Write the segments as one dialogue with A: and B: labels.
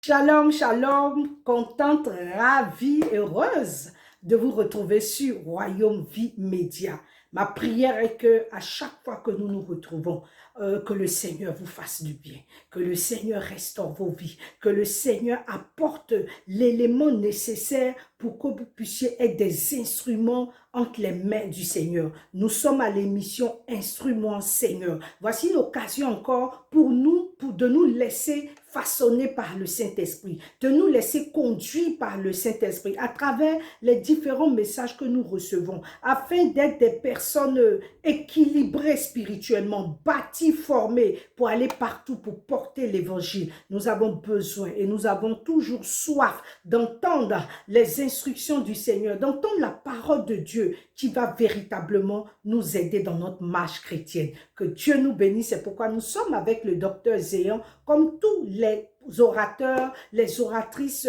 A: Shalom, shalom, contente, ravie, heureuse de vous retrouver sur Royaume Vie Média. Ma prière est que à chaque fois que nous nous retrouvons, que le Seigneur vous fasse du bien, que le Seigneur restaure vos vies, que le Seigneur apporte l'élément nécessaire pour que vous puissiez être des instruments entre les mains du Seigneur. Nous sommes à l'émission Instruments Seigneur. Voici l'occasion encore pour nous, de nous laisser façonner par le Saint-Esprit, de nous laisser conduire par le Saint-Esprit à travers les différents messages que nous recevons, afin d'être des personnes équilibrées spirituellement, bâties, formées pour aller partout, pour porter l'évangile. Nous avons besoin et nous avons toujours soif d'entendre les instructions du Seigneur, d'entendre la parole de Dieu qui va véritablement nous aider dans notre marche chrétienne. Que Dieu nous bénisse, c'est pourquoi nous sommes avec le docteur Zéan, comme tous les orateurs, les oratrices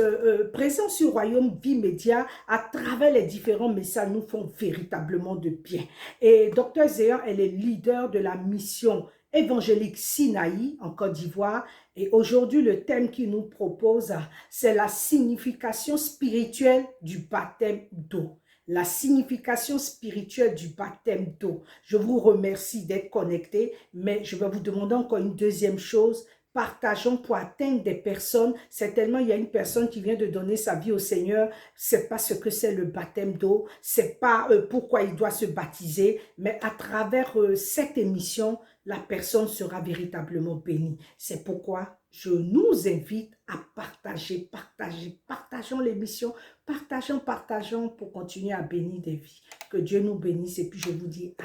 A: présents sur Royaume Vie Média à travers les différents messages nous font véritablement de bien. Et docteur Zéan, elle est leader de la mission évangélique Sinaï en Côte d'Ivoire. Et aujourd'hui, le thème qu'il nous propose, c'est la signification spirituelle du baptême d'eau. La signification spirituelle du baptême d'eau. Je vous remercie d'être connectés, mais je vais vous demander encore une deuxième chose. Partageons pour atteindre des personnes. Certainement, il y a une personne qui vient de donner sa vie au Seigneur. C'est pas ce que c'est le baptême d'eau. C'est pas pourquoi il doit se baptiser. Mais à travers cette émission, la personne sera véritablement bénie. C'est pourquoi je nous invite à partageons l'émission, partageons pour continuer à bénir des vies. Que Dieu nous bénisse et puis je vous dis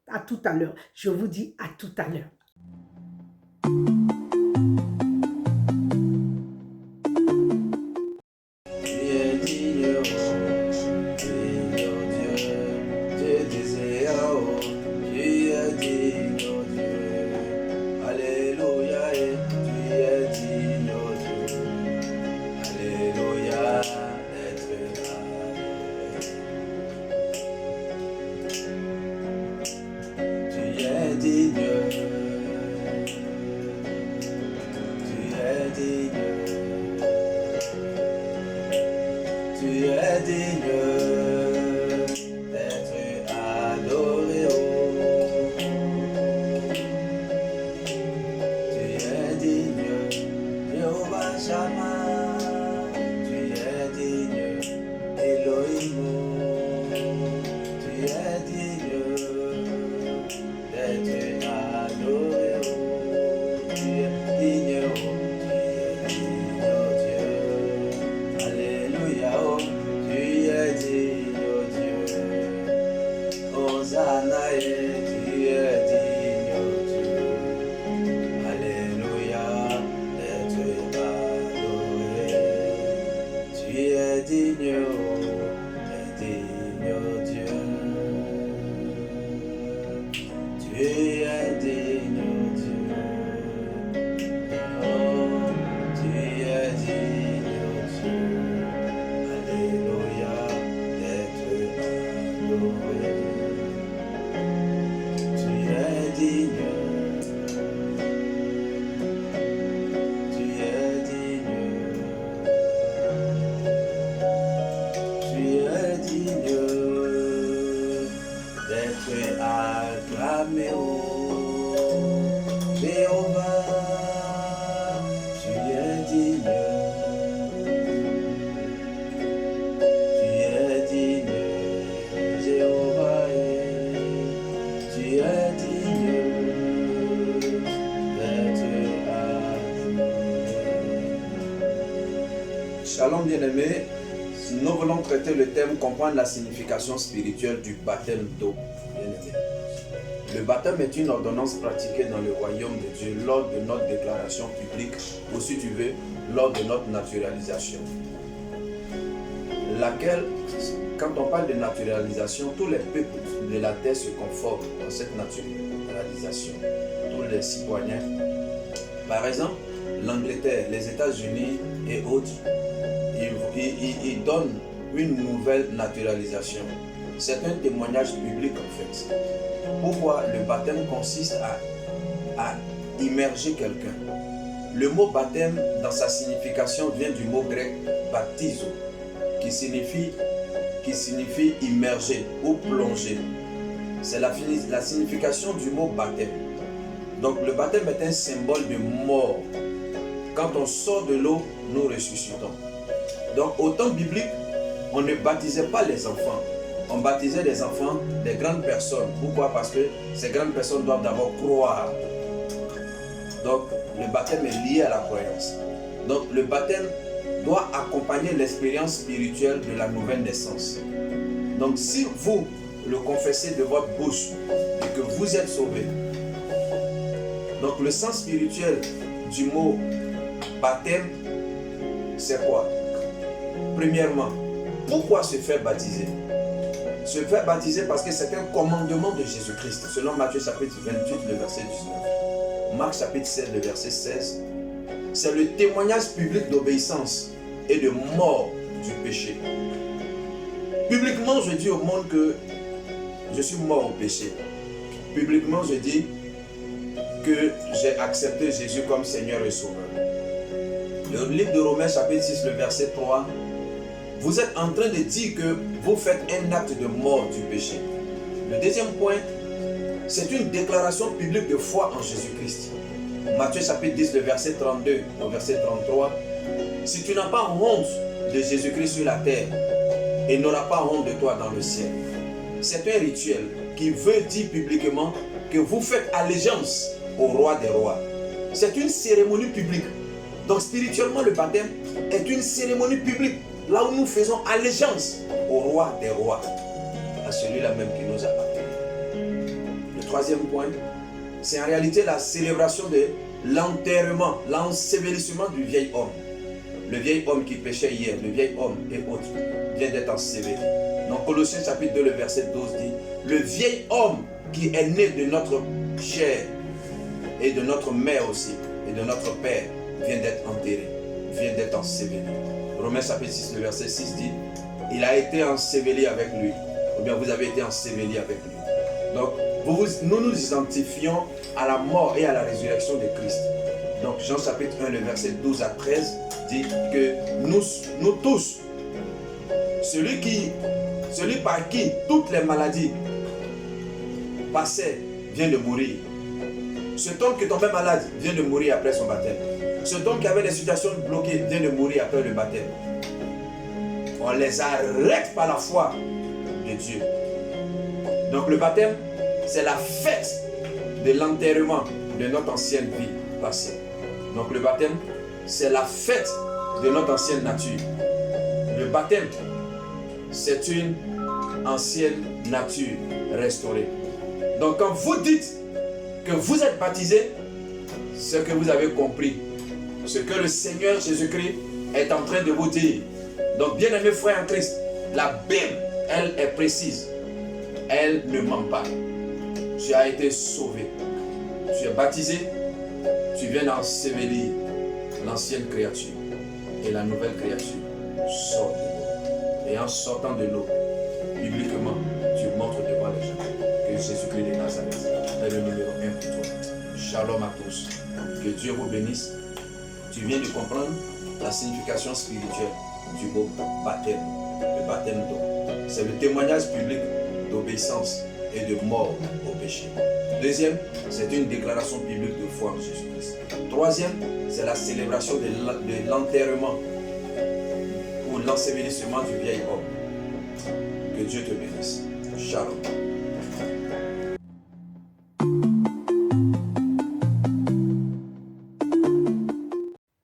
A: à tout à l'heure. Je vous dis à tout à l'heure.
B: Shalom bien-aimés, nous voulons traiter le thème comprendre la signification spirituelle du baptême d'eau. Le baptême est une ordonnance pratiquée dans le royaume de Dieu lors de notre déclaration publique ou si tu veux, lors de notre naturalisation. Laquelle, quand on parle de naturalisation, tous les peuples de la terre se conforment dans cette naturalisation, tous les citoyens. Par exemple, l'Angleterre, les États-Unis et autres, ils donnent une nouvelle naturalisation. C'est un témoignage public en fait. Pourquoi le baptême consiste à immerger quelqu'un. Le mot baptême, dans sa signification, vient du mot grec baptizo, qui signifie immerger ou plonger. C'est la signification du mot baptême. Donc le baptême est un symbole de mort. Quand on sort de l'eau, nous ressuscitons. Donc au temps biblique, on ne baptisait pas les enfants. On baptisait les enfants, des grandes personnes. Pourquoi? Parce que ces grandes personnes doivent d'abord croire. Donc le baptême est lié à la croyance. Donc le baptême doit accompagner l'expérience spirituelle de la nouvelle naissance. Donc si vous le confessez de votre bouche et que vous êtes sauvé, donc le sens spirituel du mot baptême, c'est quoi? Premièrement, pourquoi se faire baptiser? Se faire baptiser parce que c'est un commandement de Jésus-Christ. Selon Matthieu chapitre 28, le verset 19. Marc chapitre 7, le verset 16. C'est le témoignage public d'obéissance et de mort du péché. Publiquement, je dis au monde que je suis mort au péché. Publiquement, je dis que j'ai accepté Jésus comme Seigneur et Sauveur. Le livre de Romains chapitre 6, le verset 3, vous êtes en train de dire que vous faites un acte de mort du péché. Le deuxième point, c'est une déclaration publique de foi en Jésus-Christ. Matthieu chapitre 10, le verset 32 au verset 33. Si tu n'as pas honte de Jésus-Christ sur la terre, il n'aura pas honte de toi dans le ciel. C'est un rituel qui veut dire publiquement que vous faites allégeance au roi des rois. C'est une cérémonie publique. Donc spirituellement, le baptême est une cérémonie publique. Là où nous faisons allégeance au roi des rois, à celui-là même qui nous a appelés. Le troisième point, c'est en réalité la célébration de l'enterrement, l'ensevelissement du vieil homme. Le vieil homme qui péchait hier, le vieil homme et autres, vient d'être enseveli. Donc Colossiens chapitre 2, le verset 12 dit, le vieil homme qui est né de notre chair et de notre mère aussi, et de notre père, vient d'être enterré, vient d'être enseveli. Romains chapitre 6, le verset 6 dit, il a été enseveli avec lui, ou bien vous avez été enseveli avec lui. Donc, nous nous identifions à la mort et à la résurrection de Christ. Donc, Jean chapitre 1, le verset 12 à 13 dit que nous tous, celui par qui toutes les maladies passaient vient de mourir. Cet homme qui tombait malade vient de mourir après son baptême. Cet homme qui avait des situations bloquées vient de mourir après le baptême. On les arrête par la foi de Dieu. Donc le baptême, c'est la fête de l'enterrement de notre ancienne vie passée. Donc le baptême, c'est la fête de notre ancienne nature. Le baptême, c'est une ancienne nature restaurée. Donc quand vous dites que vous êtes baptisé, c'est que vous avez compris ce que le Seigneur Jésus-Christ est en train de vous dire. Donc bien-aimés frères en Christ, la Bible, elle est précise. Elle ne ment pas. Tu as été sauvé. Tu es baptisé. Tu viens d'ensevelir l'ancienne créature. Et la nouvelle créature sort de l'eau. Et en sortant de l'eau, publiquement, tu montres devant les gens que Jésus-Christ de Nazareth est le numéro 1 pour toi. Shalom à tous. Que Dieu vous bénisse. Tu viens de comprendre la signification spirituelle du mot baptême. Le baptême d'eau. C'est le témoignage public d'obéissance et de mort au péché. Deuxième, c'est une déclaration biblique de foi en Jésus-Christ. Troisième, c'est la célébration de l'enterrement ou l'ensevelissement du vieil homme. Que Dieu te bénisse. Shalom.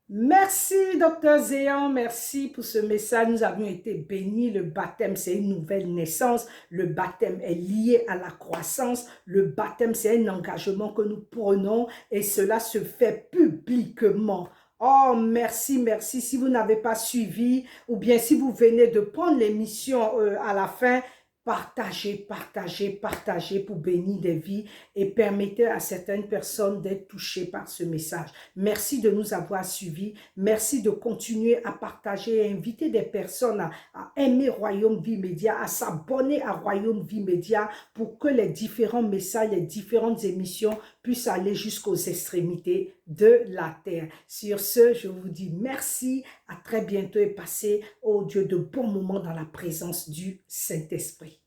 A: Merci, Dr Zéan, merci pour ce message. Nous avons été bénis. Le baptême, c'est une nouvelle naissance. Le baptême est lié à la croissance. Le baptême, c'est un engagement que nous prenons et cela se fait publiquement. Oh, merci, merci. Si vous n'avez pas suivi ou bien si vous venez de prendre l'émission à la fin, partagez, partagez, partagez pour bénir des vies et permettez à certaines personnes d'être touchées par ce message. Merci de nous avoir suivis. Merci de continuer à partager et inviter des personnes à aimer Royaume Vie Média, à s'abonner à Royaume Vie Média pour que les différents messages, les différentes émissions puisse aller jusqu'aux extrémités de la terre. Sur ce, je vous dis merci, à très bientôt et passez, oh Dieu, de bons moments dans la présence du Saint-Esprit.